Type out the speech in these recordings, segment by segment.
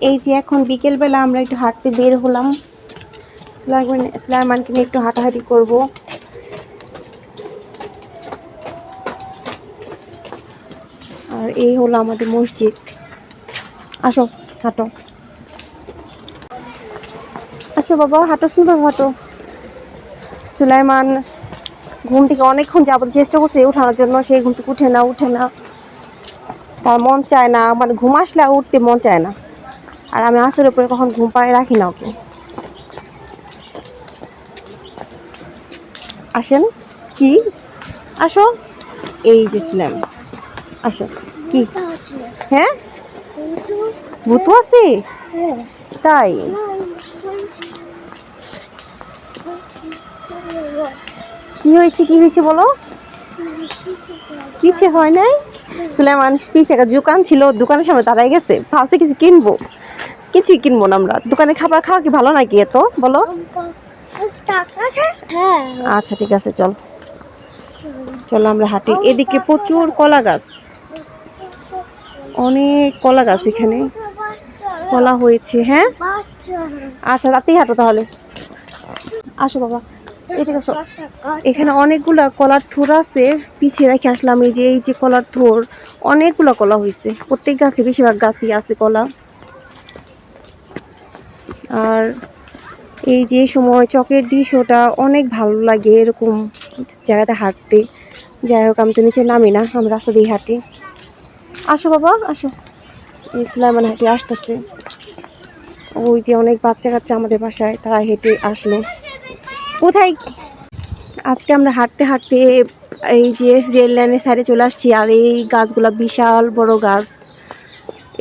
এই যে এখন বিকেলবেলা আমরা একটু হাঁটতে বের হলাম, সুলাইমানকে নিয়ে একটু হাঁটাহাঁটি করব। আর এই হলো আমাদের মসজিদ। আসো হাঁটো, আসো বাবা হাঁটো, সুন্দর হাঁটো। সুলাইমান ঘুম থেকে অনেকক্ষণ যাবত চেষ্টা করছে উঠানোর জন্য, সেই ঘুম থেকে উঠে না, তার মন চায় না, মানে ঘুম আসলে আর উঠতে মন চায় না। আর আমি আসরের উপরে কখন ঘুম পাড়ে রাখি না ওকে। আসেন, কি আসো, এই যে সুলাইম, আসো। কি হ্যাঁ, ভূতু আছে তাই? কি হয়েছে বলো? কিছু হয় নাই। সুলাইমান পিছে একটা দোকান ছিল, দোকানের সামনে দাঁড়াই গেছে, ভাবছে কিছু কিনবো, কিছুই কিনবো না আমরা। দোকানে খাবার খাওয়া কি ভালো নাকি এত, বলো? আচ্ছা ঠিক আছে, চলো আমরা হাঁটি। এদিকে প্রচুর কলা গাছ, অনেক কলা গাছ, এখানে কলা হয়েছে। হ্যাঁ আচ্ছা, তাতেই হাঁটো তাহলে। আসো বাবা, এদিকে আসো। এখানে অনেকগুলা কলার থোর আছে, পিছিয়ে রেখে আসলাম। এই যে কলার থোর, অনেকগুলা কলা হয়েছে। প্রত্যেক গাছে, বেশিরভাগ গাছই আছে কলা। আর এই যে সময় চকের দৃশ্যটা অনেক ভালো লাগে এরকম জায়গাতে হাঁটতে। যাই হোক, আমি তো নিচে নামি না, আমি রাস্তা দিয়ে হাঁটি। আসো বাবা আসো। এই সুলাইমান হাঁটে আসতেছে। ওই যে অনেক বাচ্চা কাচ্চা আমাদের বাসায়, তারা হেঁটে আসলো। কোথায় আজকে আমরা হাঁটতে হাঁটতে এই যে রেল লাইনের সাইডে চলে আসছি। আর এই গাছগুলা বিশাল বড় গাছ।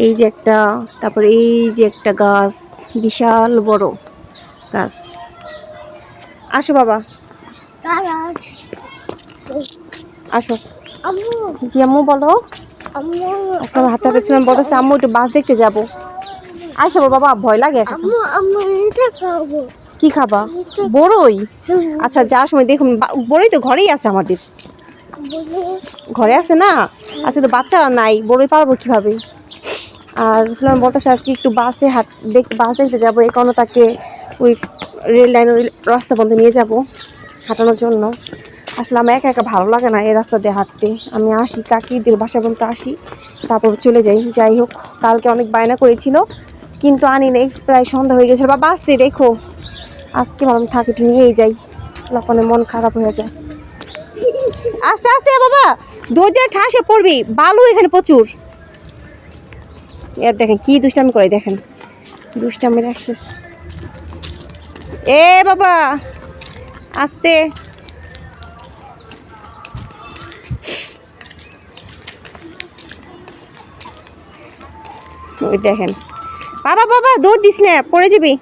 এই যে একটা, তারপরে এই যে একটা গাছ, বিশাল বড় গাছ। আসো বাবা, আসো। জি আম্মু বলো। আজকে আমরা হাঁটতে হাঁটতে ছিলাম, বলতেছে আম্মু একটু বাস দেখতে যাবো। আইসা বাবা, ভয় লাগে। কি খাবা? বড়ই? আচ্ছা, যাওয়ার সময় দেখুন, বড়ই তো ঘরেই আছে আমাদের, ঘরে আছে না। আচ্ছা, তো বাচ্চারা নাই, বড়ই পারবো কিভাবে? আর সুলাইমান বলতেছে আজকে একটু বাস দেখতে যাবো, এই কারণে তাকে ওই রেল লাইন, ওই রাস্তা বন্ধ নিয়ে যাব হাঁটানোর জন্য। আসলে আমার একা একা ভালো লাগে না এই রাস্তা দিয়ে হাঁটতে। আমি আসি, কাকিদের বাসা পর্যন্ত আসি, তারপর চলে যাই। যাই হোক, কালকে অনেক বায়না করেছিল কিন্তু আনি নেই, প্রায় সন্ধ্যা হয়ে গেছিলো। বা বাসতে দেখো, আজকে ভালো থাকে, একটু নিয়েই যাই, লক্ষণের মন খারাপ হয়ে যায়। আস্তে আস্তে বাবা, দৌড় দিয়ে ঠাসে পড়বি, বালু এখানে প্রচুর। এর দেখেন কি দুষ্টামি করে, দেখেন দুষ্টামির একশো। এ বাবা আস্তে। ওই দেখেন, বাবা দৌড় দিস না, পড়ে যাবি।